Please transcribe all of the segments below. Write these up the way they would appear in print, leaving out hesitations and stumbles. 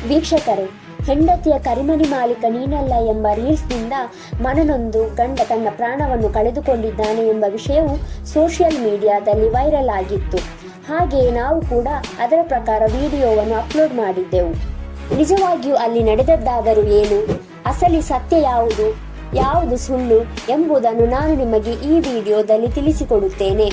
ವೀಕ್ಷಕರೇ, ಹೆಂಡತಿಯ ಕರಿಮಣಿ ಮಾಲೀಕ ನೀನಲ್ಲ ಎಂಬ ರೀಲ್ಸ್ನಿಂದ ಮನನೊಂದು ಗಂಡ ತನ್ನ ಪ್ರಾಣವನ್ನು ಕಳೆದುಕೊಂಡಿದ್ದಾನೆ ಎಂಬ ವಿಷಯವು ಸೋಷಿಯಲ್ ಮೀಡಿಯಾದಲ್ಲಿ ವೈರಲ್ ಆಗಿತ್ತು. ಹಾಗೆಯೇ ನಾವು ಕೂಡ ಅದರ ಪ್ರಕಾರ ವಿಡಿಯೋವನ್ನು ಅಪ್ಲೋಡ್ ಮಾಡಿದ್ದೆವು. ನಿಜವಾಗಿಯೂ ಅಲ್ಲಿ ನಡೆದದ್ದಾದರೂ ಏನು, ಅಸಲಿ ಸತ್ಯ ಯಾವುದು ಸುಳ್ಳು ಎಂಬುದನ್ನು ನಾನು ನಿಮಗೆ ಈ ವಿಡಿಯೋದಲ್ಲಿ ತಿಳಿಸಿಕೊಡುತ್ತೇನೆ.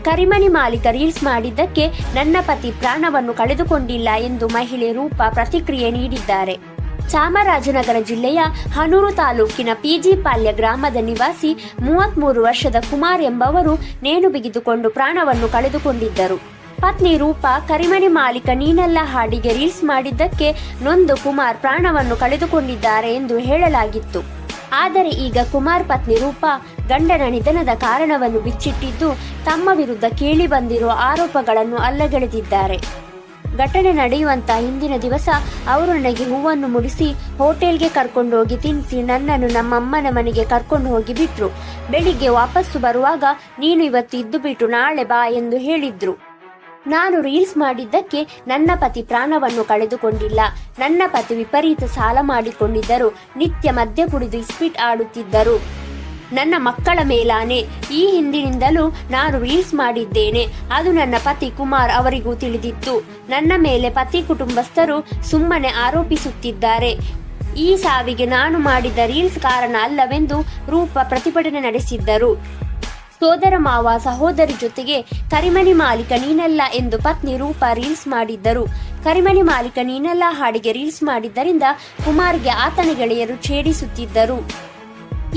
ಕರಿಮಣಿ ಮಾಲೀಕ ರೀಲ್ಸ್ ಮಾಡಿದ್ದಕ್ಕೆ ನನ್ನ ಪತಿ ಪ್ರಾಣವನ್ನು ಕಳೆದುಕೊಂಡಿಲ್ಲ ಎಂದು ಮಹಿಳೆ ರೂಪಾ ಪ್ರತಿಕ್ರಿಯೆ ನೀಡಿದ್ದಾರೆ. ಚಾಮರಾಜನಗರ ಜಿಲ್ಲೆಯ ಹನೂರು ತಾಲೂಕಿನ ಪಿಜಿ ಪಾಳ್ಯ ಗ್ರಾಮದ ನಿವಾಸಿ 33 ವರ್ಷದ ಕುಮಾರ್ ಎಂಬವರು ನೇಣು ಬಿಗಿದುಕೊಂಡು ಪ್ರಾಣವನ್ನು ಕಳೆದುಕೊಂಡಿದ್ದರು. ಪತ್ನಿ ರೂಪಾ ಕರಿಮಣಿ ಮಾಲೀಕ ನೀನಲ್ಲ ಹಾಡಿಗೆ ರೀಲ್ಸ್ ಮಾಡಿದ್ದಕ್ಕೆ ನೊಂದು ಕುಮಾರ್ ಪ್ರಾಣವನ್ನು ಕಳೆದುಕೊಂಡಿದ್ದಾರೆ ಎಂದು ಹೇಳಲಾಗಿತ್ತು. ಆದರೆ ಈಗ ಕುಮಾರ್ ಪತ್ನಿ ರೂಪಾ ಗಂಡನ ನಿಧನದ ಕಾರಣವನ್ನು ಬಿಚ್ಚಿಟ್ಟಿದ್ದು ತಮ್ಮ ವಿರುದ್ಧ ಕೇಳಿ ಬಂದಿರುವ ಆರೋಪಗಳನ್ನು ಅಲ್ಲಗೆಳೆದಿದ್ದಾರೆ. ಘಟನೆ ನಡೆಯುವಂತ ಹಿಂದಿನ ದಿವಸ ಅವರು ನನಗೆ ಹೂವನ್ನು ಮುಡಿಸಿ ಹೋಟೆಲ್ಗೆ ಕರ್ಕೊಂಡು ಹೋಗಿ ತಿನ್ನಿಸಿ ನನ್ನನ್ನು ನಮ್ಮಮ್ಮನ ಮನೆಗೆ ಕರ್ಕೊಂಡು ಹೋಗಿ ಬಿಟ್ರು. ಬೆಳಿಗ್ಗೆ ವಾಪಸ್ಸು ಬರುವಾಗ ನೀನು ಇವತ್ತು ಇದ್ದು ಬಿಟ್ಟು ನಾಳೆ ಬಾ ಎಂದು ಹೇಳಿದ್ರು. ನಾನು ರೀಲ್ಸ್ ಮಾಡಿದ್ದಕ್ಕೆ ನನ್ನ ಪತಿ ಪ್ರಾಣವನ್ನು ಕಳೆದುಕೊಂಡಿಲ್ಲ. ನನ್ನ ಪತಿ ವಿಪರೀತ ಸಾಲ ಮಾಡಿಕೊಂಡಿದ್ದರು. ನಿತ್ಯ ಮದ್ಯ ಕುಡಿದು ಇಸ್ಪೀಟ್ ಆಡುತ್ತಿದ್ದರು. ನನ್ನ ಮಕ್ಕಳ ಮೇಲಾನೆ ಈ ಹಿಂದಿನಿಂದಲೂ ನಾನು ರೀಲ್ಸ್ ಮಾಡಿದ್ದೇನೆ. ಅದು ನನ್ನ ಪತಿ ಕುಮಾರ್ ಅವರಿಗೂ ತಿಳಿದಿತ್ತು. ನನ್ನ ಮೇಲೆ ಪತಿ ಕುಟುಂಬಸ್ಥರು ಸುಮ್ಮನೆ ಆರೋಪಿಸುತ್ತಿದ್ದಾರೆ. ಈ ಸಾವಿಗೆ ನಾನು ಮಾಡಿದ ರೀಲ್ಸ್ ಕಾರಣ ಅಲ್ಲವೆಂದು ರೂಪಾ ಪ್ರತಿಭಟನೆ ನಡೆಸಿದ್ದರು. ಸೋದರ ಮಾವ ಸಹೋದರಿ ಜೊತೆಗೆ ಕರಿಮಣಿ ಮಾಲೀಕ ನೀನಲ್ಲ ಎಂದು ಪತ್ನಿ ರೂಪಾ ರೀಲ್ಸ್ ಮಾಡಿದ್ದರು. ಕರಿಮಣಿ ಮಾಲೀಕ ನೀನಲ್ಲ ಹಾಡಿಗೆ ರೀಲ್ಸ್ ಮಾಡಿದ್ದರಿಂದ ಕುಮಾರ್ಗೆ ಆತನ ಗೆಳೆಯರು ಛೇಡಿಸುತ್ತಿದ್ದರು.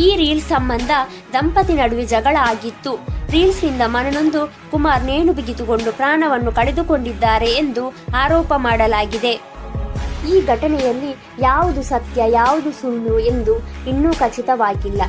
ಈ ರೀಲ್ಸ್ ಸಂಬಂಧ ದಂಪತಿ ನಡುವೆ ಜಗಳ ಆಗಿತ್ತು. ರೀಲ್ಸ್ನಿಂದ ಮನನೊಂದು ಕುಮಾರ್ ನೇಣು ಬಿಗಿದುಕೊಂಡು ಪ್ರಾಣವನ್ನು ಕಳೆದುಕೊಂಡಿದ್ದಾರೆ ಎಂದು ಆರೋಪ ಮಾಡಲಾಗಿದೆ. ಈ ಘಟನೆಯಲ್ಲಿ ಯಾವುದು ಸತ್ಯ ಯಾವುದು ಸುಳ್ಳು ಎಂದು ಇನ್ನೂ ಖಚಿತವಾಗಿಲ್ಲ.